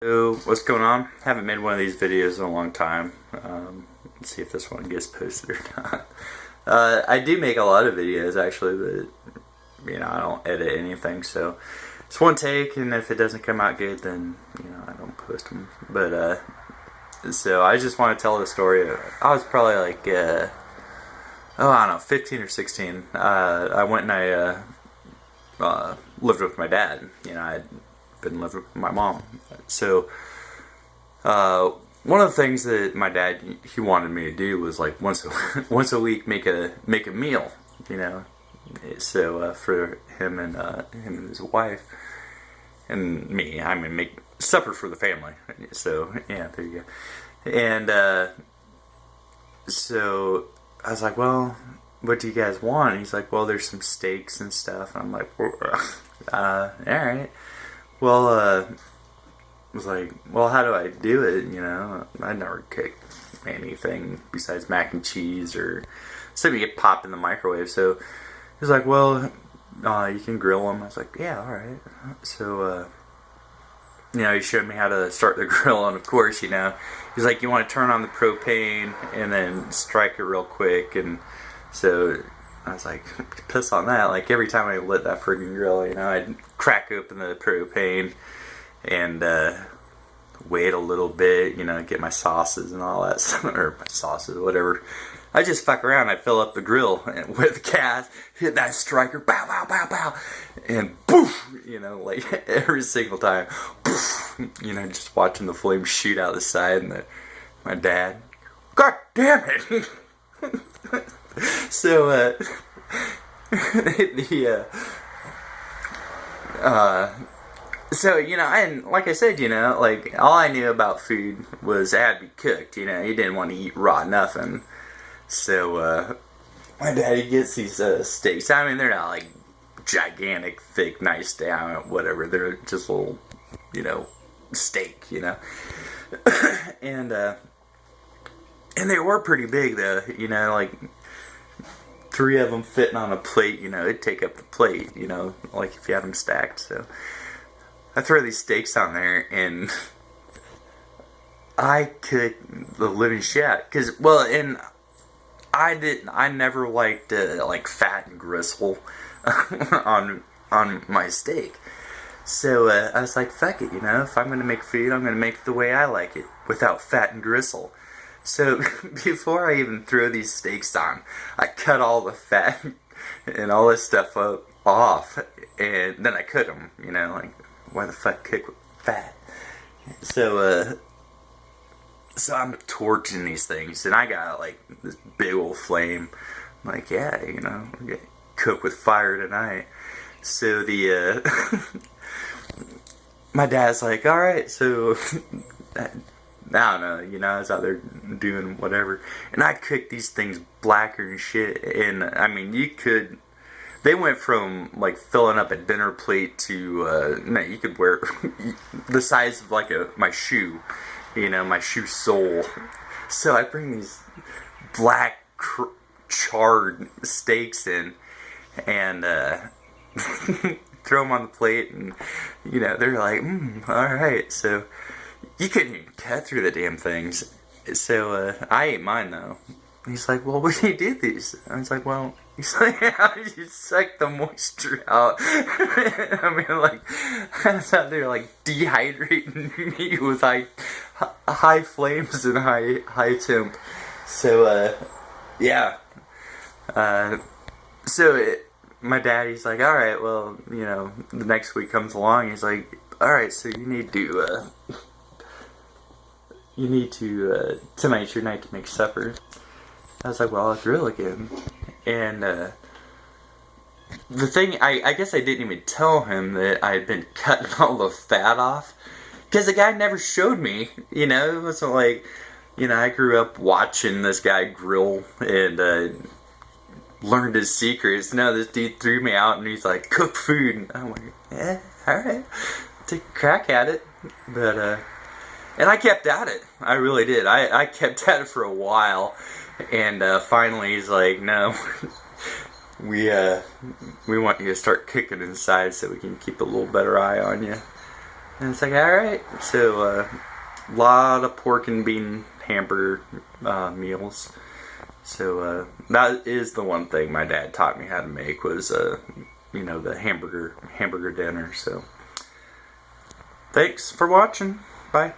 So, what's going on? Haven't made one of these videos in a long time. Let's see if this one gets posted or not. I do make a lot of videos actually, but I don't edit anything, so it's one take, and if it doesn't come out good, then I don't post them. But so I just want to tell the story. I was probably like I don't know, 15 or 16. I went and I lived with my dad. I'd been living with my mom. So one of the things that my dad he wanted me to do was like once a week make a meal. So for him and his wife and me, I mean make supper for the family. So yeah, there you go. And so I was like, well, what do you guys want? And he's like, well, there's some steaks and stuff. And I'm like, all right. Well, I was like, well, how do I do it? I never cooked anything besides mac and cheese or something you get popped in the microwave. So he's like, well, you can grill them. I was like, yeah, all right. So, he showed me how to start the grill, and of course, he's like, you want to turn on the propane and then strike it real quick. And so I was like, piss on that. Like every time I lit that friggin' grill, I'd crack open the propane and wait a little bit, get my sauces and all that stuff, or my sauces, whatever. I just fuck around. I fill up the grill with gas, hit that striker, bow, bow, bow, bow, and poof, like every single time, poof, just watching the flames shoot out the side, and my dad, God damn it! So, so, and like I said, like, all I knew about food was it had to be cooked, you didn't want to eat raw nothing. So, my daddy gets these, steaks. I mean, they're not, like, gigantic, thick, nice down, whatever. They're just little, steak, and they were pretty big, though, like, 3 of them fitting on a plate, it'd take up the plate, like if you had them stacked. So I throw these steaks on there, and I cook the living shit out. And I never liked like fat and gristle on my steak. So I was like, fuck it, if I'm gonna make food, I'm gonna make it the way I like it, without fat and gristle. So before I even throw these steaks on, I cut all the fat and all this stuff off, and then I cook them. Like, why the fuck cook with fat? So I'm torching these things, and I got like this big old flame. I'm like, yeah, cook with fire tonight. So my dad's like, all right, so. I don't know, I was out there doing whatever, and I cooked these things blacker and shit, and I mean, they went from like filling up a dinner plate to, you could wear the size of like my shoe, my shoe sole. So I bring these black charred steaks in, and throw them on the plate, and they're like, alright. So you couldn't even cut through the damn things. So I ate mine, though. He's like, well, what do you do these? I was like, well, he's like, how do you suck the moisture out? I mean, like, I was out there, like, dehydrating meat with high flames and high temp. So, yeah. My daddy's like, alright, well, the next week comes along, he's like, alright, so you need to tonight's your night to make supper. I was like, well, I'll grill again. And the thing, I guess I didn't even tell him that I had been cutting all the fat off, because the guy never showed me. It wasn't like, I grew up watching this guy grill and learned his secrets. No, this dude threw me out and he's like, cook food. And I'm like, yeah, alright, take a crack at it. But and I kept at it. I really did. I kept at it for a while, and finally he's like, no, we want you to start cooking inside so we can keep a little better eye on you. And it's like, alright. So, a lot of pork and bean hamburger meals. So, that is the one thing my dad taught me how to make was, the hamburger dinner. So, thanks for watching. Bye.